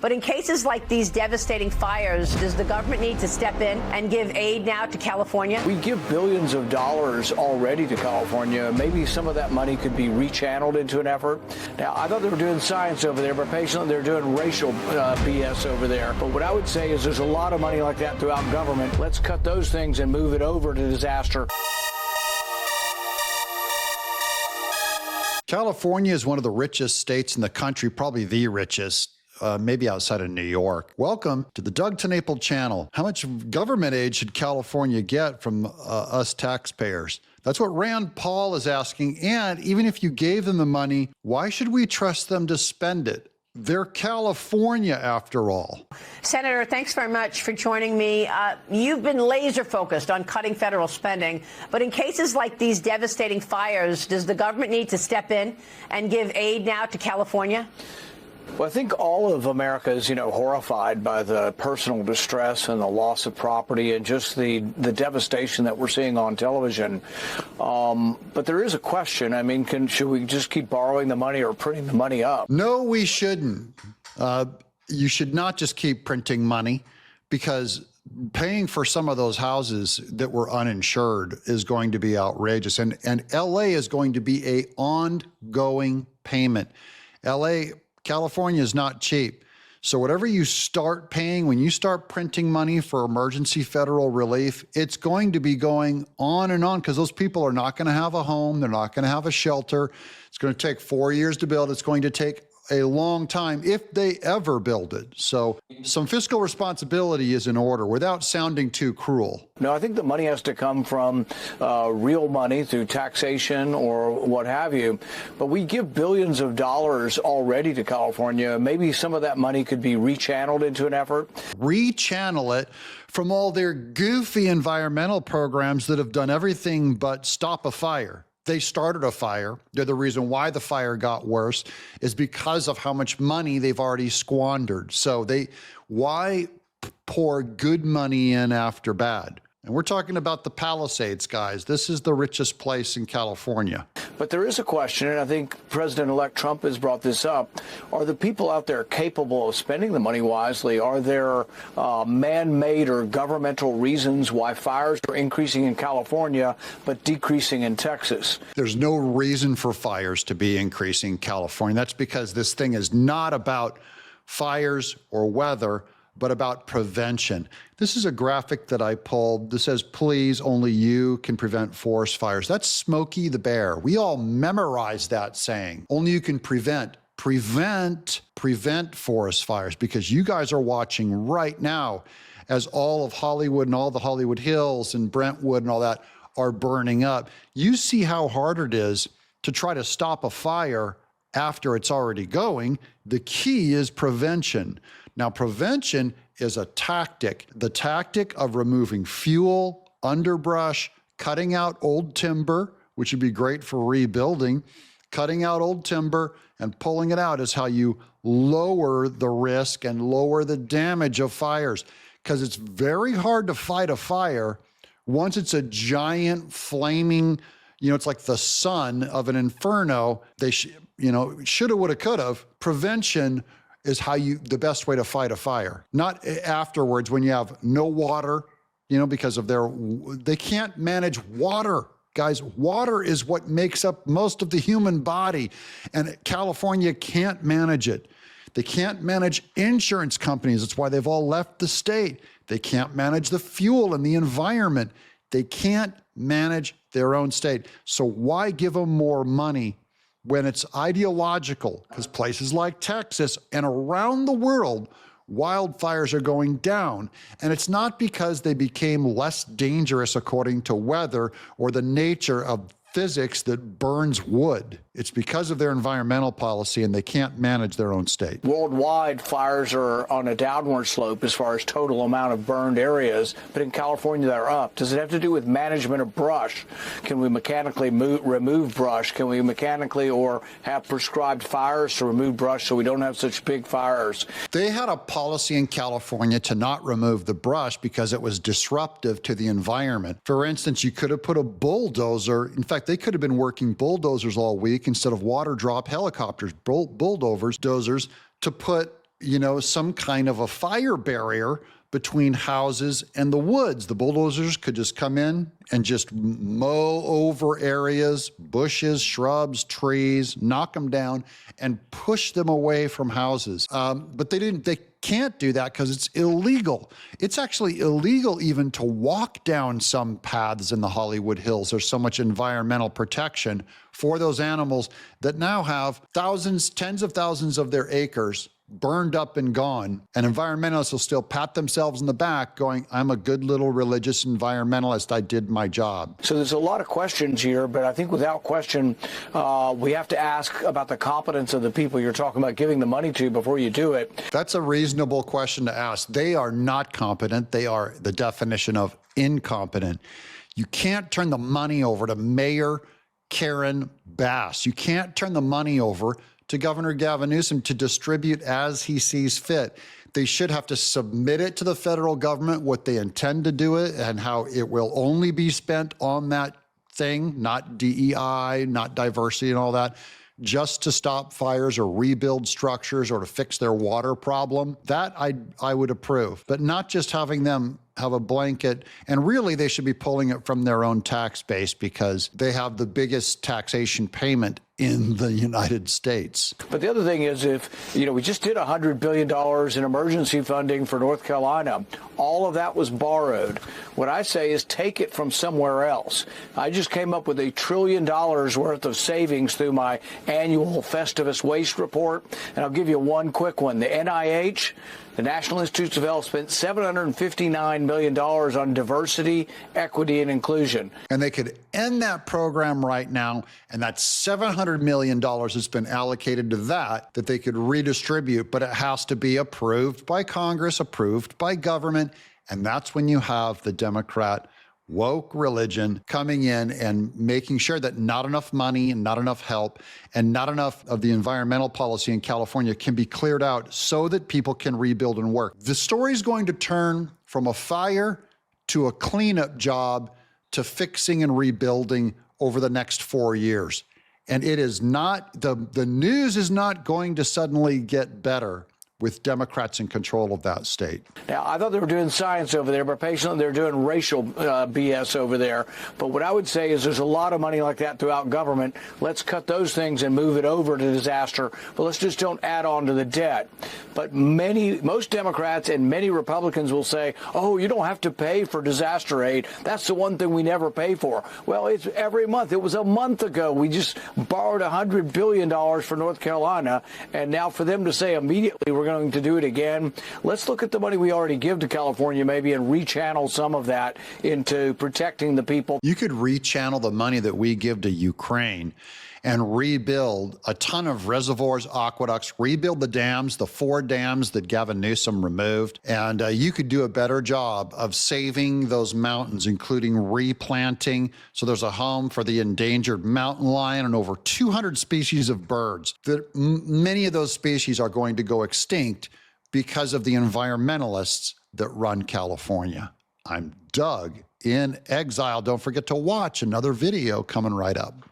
But in cases like these devastating fires, does the government need to step in and give aid now to California? We give billions of dollars already to California. Maybe some of that money could be rechanneled into an effort. Now, I thought they were doing science over there, but patiently they're doing racial BS over there. But what I would say is there's a lot of money like that throughout government. Let's cut those things and move it over to disaster. California is one of the richest states in the country, probably the richest, maybe outside of New York. Welcome to the Doug TenNapel channel. How much government aid should California get from us taxpayers? That's what Rand Paul is asking. And even if you gave them the money, why should we trust them to spend it? They're California, after all. Senator, thanks very much for joining me. You've been laser focused on cutting federal spending. But in cases like these devastating fires, does the government need to step in and give aid now to California? Well, I think all of America is, horrified by the personal distress and the loss of property and just the devastation that we're seeing on television. But there is a question. I mean, should we just keep borrowing the money or printing the money up? No, we shouldn't. You should not just keep printing money, because paying for some of those houses that were uninsured is going to be outrageous. And LA is going to be an ongoing payment. California is not cheap. So whatever you start paying, when you start printing money for emergency federal relief, it's going to be going on and on, because those people are not going to have a home. They're not going to have a shelter. It's going to take 4 years to build. It's going to take a long time if they ever build it. So some fiscal responsibility is in order without sounding too cruel. No, I think the money has to come from real money through taxation or what have you. But we give billions of dollars already to California. Maybe some of that money could be rechanneled into an effort. Rechannel it from all their goofy environmental programs that have done everything but stop a fire. They started a fire. They're the reason why the fire got worse is because of how much money they've already squandered. So why pour good money in after bad? And we're talking about the Palisades, guys. This is the richest place in California. But there is a question, and I think President-elect Trump has brought this up. Are the people out there capable of spending the money wisely? Are there man-made or governmental reasons why fires are increasing in California but decreasing in Texas? There's no reason for fires to be increasing in California. That's because this thing is not about fires or weather, but about prevention. This is a graphic that I pulled that says, please, only you can prevent forest fires. That's Smokey the Bear. We all memorize that saying. Only you can prevent forest fires, because you guys are watching right now as all of Hollywood and all the Hollywood Hills and Brentwood and all that are burning up. You see how hard it is to try to stop a fire after it's already going. The key is prevention. Now, prevention is a tactic, the tactic of removing fuel, underbrush, cutting out old timber, which would be great for rebuilding. Cutting out old timber and pulling it out is how you lower the risk and lower the damage of fires, because it's very hard to fight a fire once it's a giant flaming, it's like the sun of an inferno. Shoulda, woulda, coulda. Prevention is the best way to fight a fire. Not afterwards when you have no water, because of they can't manage water. Guys, water is what makes up most of the human body, and California can't manage it. They can't manage insurance companies. That's why they've all left the state. They can't manage the fuel and the environment. They can't manage their own state. So why give them more money when it's ideological? Because places like Texas and around the world, wildfires are going down. And it's not because they became less dangerous according to weather or the nature of physics that burns wood. It's because of their environmental policy, and they can't manage their own state. Worldwide, fires are on a downward slope as far as total amount of burned areas, but in California, they're up. Does it have to do with management of brush? Can we mechanically remove brush? Can we mechanically or have prescribed fires to remove brush so we don't have such big fires? They had a policy in California to not remove the brush because it was disruptive to the environment. For instance, you could have put a bulldozer. In fact, they could have been working bulldozers all week instead of water drop helicopters, bulldozers, to put some kind of a fire barrier between houses and the woods. The bulldozers could just come in and just mow over areas, bushes, shrubs, trees, knock them down and push them away from houses. But they can't do that because it's illegal. It's actually illegal even to walk down some paths in the Hollywood Hills. There's so much environmental protection for those animals that now have thousands, tens of thousands of their acres burned up and gone, and environmentalists will still pat themselves in the back going, I'm a good little religious environmentalist. I did my job. So there's a lot of questions here, but I think without question, we have to ask about the competence of the people you're talking about giving the money to before you do it. That's a reasonable question to ask. They are not competent. They are the definition of incompetent. You can't turn the money over to Mayor Karen Bass. You can't turn the money over to Governor Gavin Newsom to distribute as he sees fit. They should have to submit it to the federal government, what they intend to do it and how it will only be spent on that thing, not DEI, not diversity and all that, just to stop fires or rebuild structures or to fix their water problem. That I would approve, but not just having them have a blanket. And really, they should be pulling it from their own tax base because they have the biggest taxation payment in the United States. But the other thing is, if, we just did $100 billion in emergency funding for North Carolina, all of that was borrowed. What I say is take it from somewhere else. I just came up with $1 trillion worth of savings through my annual Festivus Waste Report. And I'll give you one quick one. The NIH, the National Institutes of Health, spent $759 million on diversity, equity, and inclusion. And they could end that program right now, and that's $700 million has been allocated to that they could redistribute, but it has to be approved by Congress, approved by government, and that's when you have the Democrat woke religion coming in and making sure that not enough money and not enough help and not enough of the environmental policy in California can be cleared out so that people can rebuild and work. The story is going to turn from a fire to a cleanup job to fixing and rebuilding over the next 4 years. And it is not, the news is not going to suddenly get better with Democrats in control of that state. Now, I thought they were doing science over there, but patiently they're doing racial BS over there. But what I would say is there's a lot of money like that throughout government. Let's cut those things and move it over to disaster, but let's just don't add on to the debt. But most Democrats and many Republicans will say, oh, you don't have to pay for disaster aid. That's the one thing we never pay for. Well, it's every month. It was a month ago. We just borrowed $100 billion for North Carolina, and now for them to say immediately we're going to do it again. Let's look at the money we already give to California maybe and rechannel some of that into protecting the people. You could rechannel the money that we give to Ukraine and rebuild a ton of reservoirs, aqueducts, rebuild the dams, the 4 dams that Gavin Newsom removed. And you could do a better job of saving those mountains, including replanting. So there's a home for the endangered mountain lion and over 200 species of birds. Many of those species are going to go extinct because of the environmentalists that run California. I'm Doug in Exile. Don't forget to watch another video coming right up.